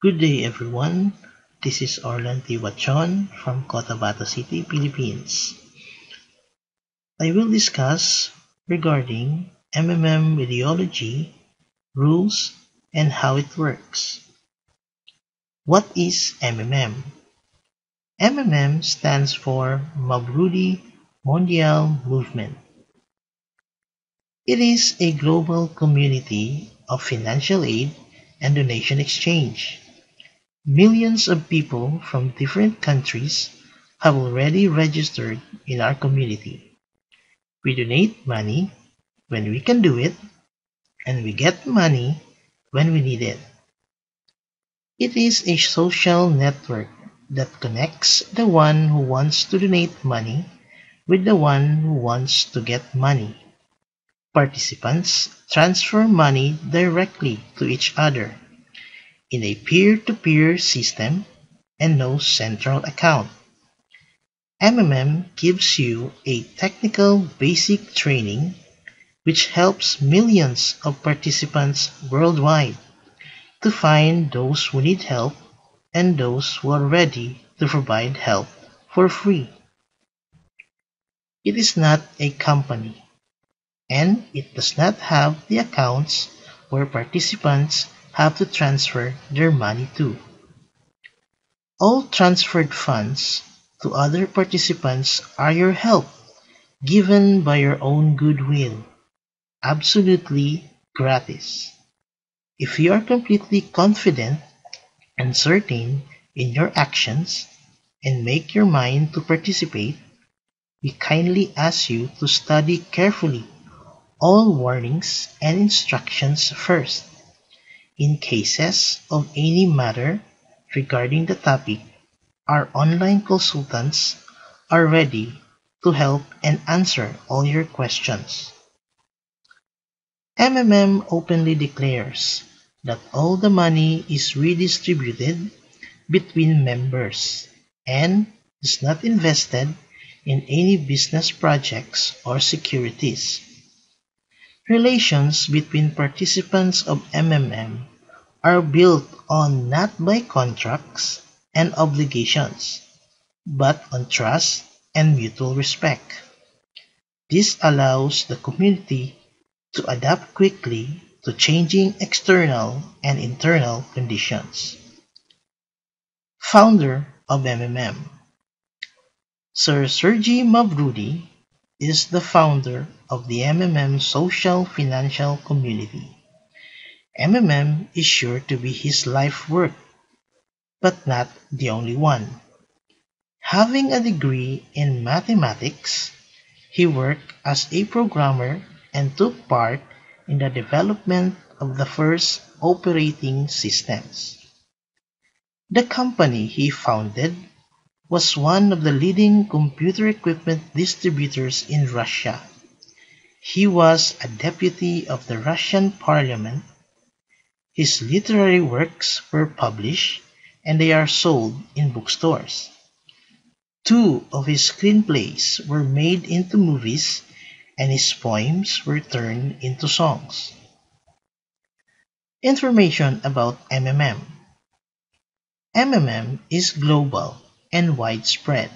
Good day, everyone. This is Orlan Tiwachon from Cotabato City, Philippines. I will discuss regarding MMM ideology, rules, and how it works. What is MMM? MMM stands for Mabrudi Mondial Movement. It is a global community of financial aid and donation exchange. Millions of people from different countries have already registered in our community. We donate money when we can do it, and we get money when we need it. It is a social network that connects the one who wants to donate money with the one who wants to get money. Participants transfer money directly to each other in a peer-to-peer system and no central account. MMM gives you a technical basic training which helps millions of participants worldwide to find those who need help and those who are ready to provide help for free. It is not a company, and it does not have the accounts where participants have to transfer their money to. All transferred funds to other participants are your help given by your own goodwill, absolutely gratis. If you are completely confident and certain in your actions and make your mind to participate, we kindly ask you to study carefully all warnings and instructions first. In cases of any matter regarding the topic, our online consultants are ready to help and answer all your questions. MMM openly declares that all the money is redistributed between members and is not invested in any business projects or securities. Relations between participants of MMM are built on not by contracts and obligations, but on trust and mutual respect. This allows the community to adapt quickly to changing external and internal conditions. Founder of MMM Sir Sergey Mavrudi is the founder of the MMM social financial community. MMM is sure to be his life work, but not the only one. Having a degree in mathematics, he worked as a programmer and took part in the development of the first operating systems. The company he founded was one of the leading computer equipment distributors in Russia. He was a deputy of the Russian parliament. His literary works were published and they are sold in bookstores. Two of his screenplays were made into movies and his poems were turned into songs. Information about MMM. MMM is global and widespread,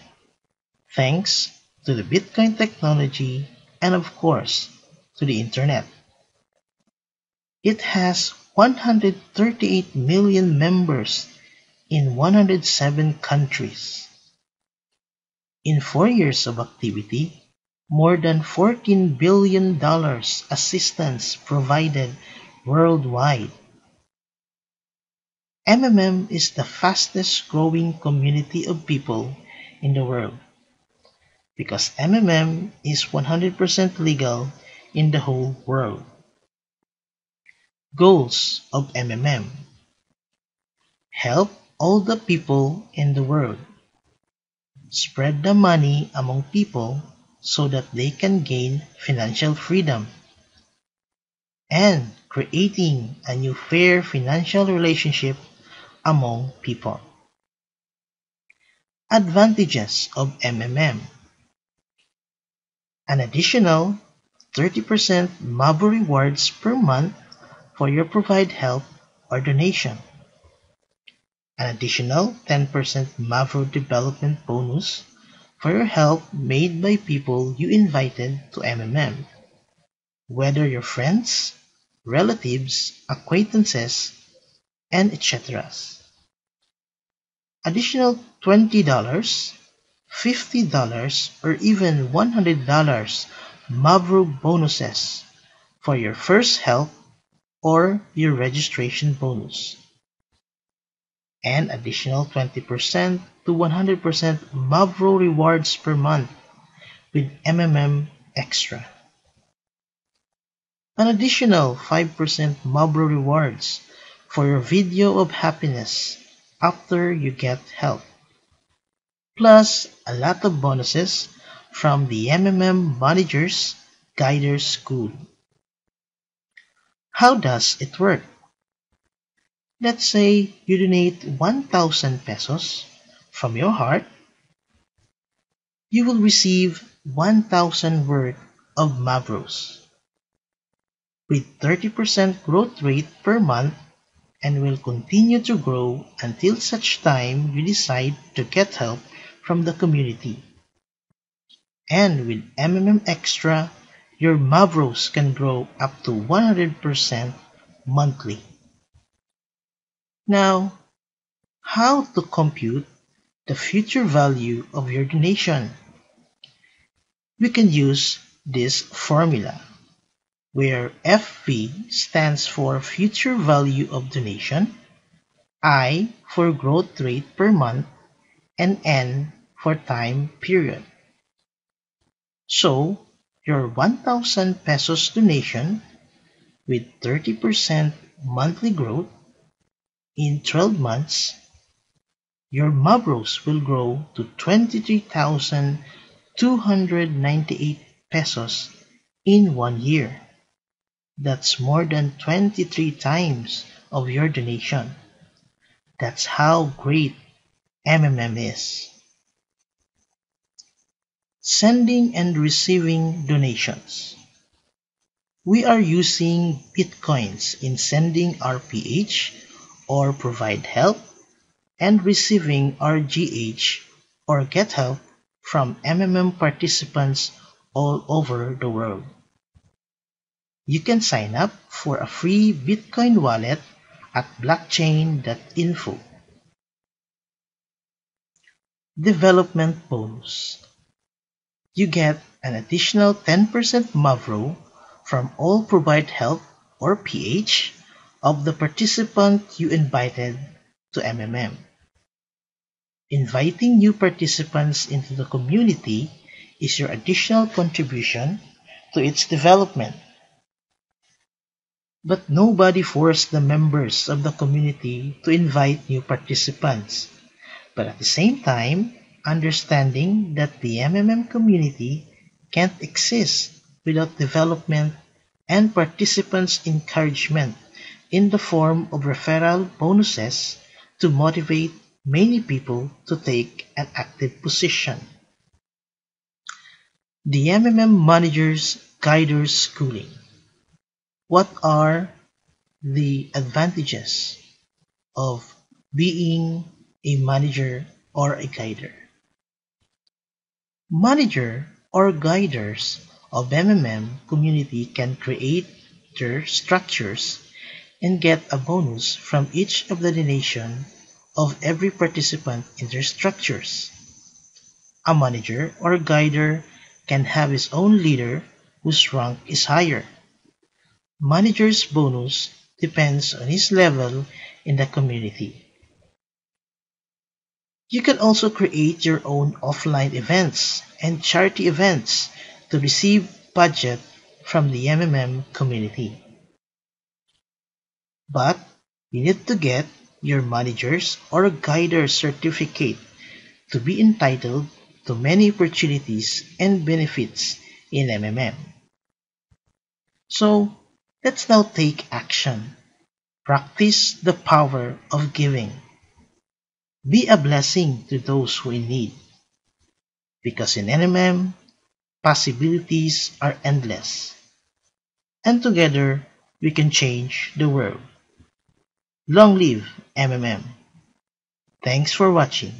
thanks to the Bitcoin technology and of course to the internet. It has 138 million members in 107 countries. In 4 years of activity, more than $14 billion assistance provided worldwide. MMM is the fastest growing community of people in the world because MMM is 100% legal in the whole world. Goals of MMM: help all the people in the world, spread the money among people so that they can gain financial freedom, and creating a new fair financial relationship among people. Advantages of MMM: an additional 30% Mavo rewards per month for your provide help or donation. an additional 10% Mavro development bonus for your help made by people you invited to MMM, whether your friends, relatives, acquaintances, and etc. Additional $20, $50, or even $100 Mavro bonuses for your first help or your registration bonus, and additional 20% to 100% Mavro rewards per month with MMM Extra. An additional 5% Mavro rewards for your video of happiness after you get help, plus a lot of bonuses from the MMM Managers Guiders School. How does it work? Let's say you donate 1,000 pesos from your heart. You will receive 1,000 worth of Mavros with 30% growth rate per month, and will continue to grow until such time you decide to get help from the community. And with MMM Extra, your Mavros can grow up to 100% monthly. Now, how to compute the future value of your donation? We can use this formula, where FV stands for future value of donation, I for growth rate per month, and N for time period. So, your 1,000 pesos donation with 30% monthly growth in 12 months, your Mavros will grow to 23,298 pesos in 1 year. That's more than 23 times of your donation. That's how great MMM is. Sending and receiving donations. We are using Bitcoins in sending our PH or provide help, and receiving our GH or get help from MMM participants all over the world. You can sign up for a free Bitcoin wallet at blockchain.info. Development bonus. You get an additional 10% Mavro from all provide help or PH of the participant you invited to MMM. Inviting new participants into the community is your additional contribution to its development. But nobody forced the members of the community to invite new participants. But at the same time, understanding that the MMM community can't exist without development and participants' encouragement in the form of referral bonuses to motivate many people to take an active position. The MMM Managers Guiders Schooling. What are the advantages of being a manager or a guider? Manager or guiders of MMM community can create their structures and get a bonus from each of the donation of every participant in their structures. A manager or guider can have his own leader whose rank is higher. Manager's bonus depends on his level in the community. You can also create your own offline events and charity events to receive budget from the MMM community. But you need to get your manager's or guider certificate to be entitled to many opportunities and benefits in MMM. So, let's now take action. Practice the power of giving. Be a blessing to those who are in need. Because in MMM, possibilities are endless. And together, we can change the world. Long live MMM! Thanks for watching.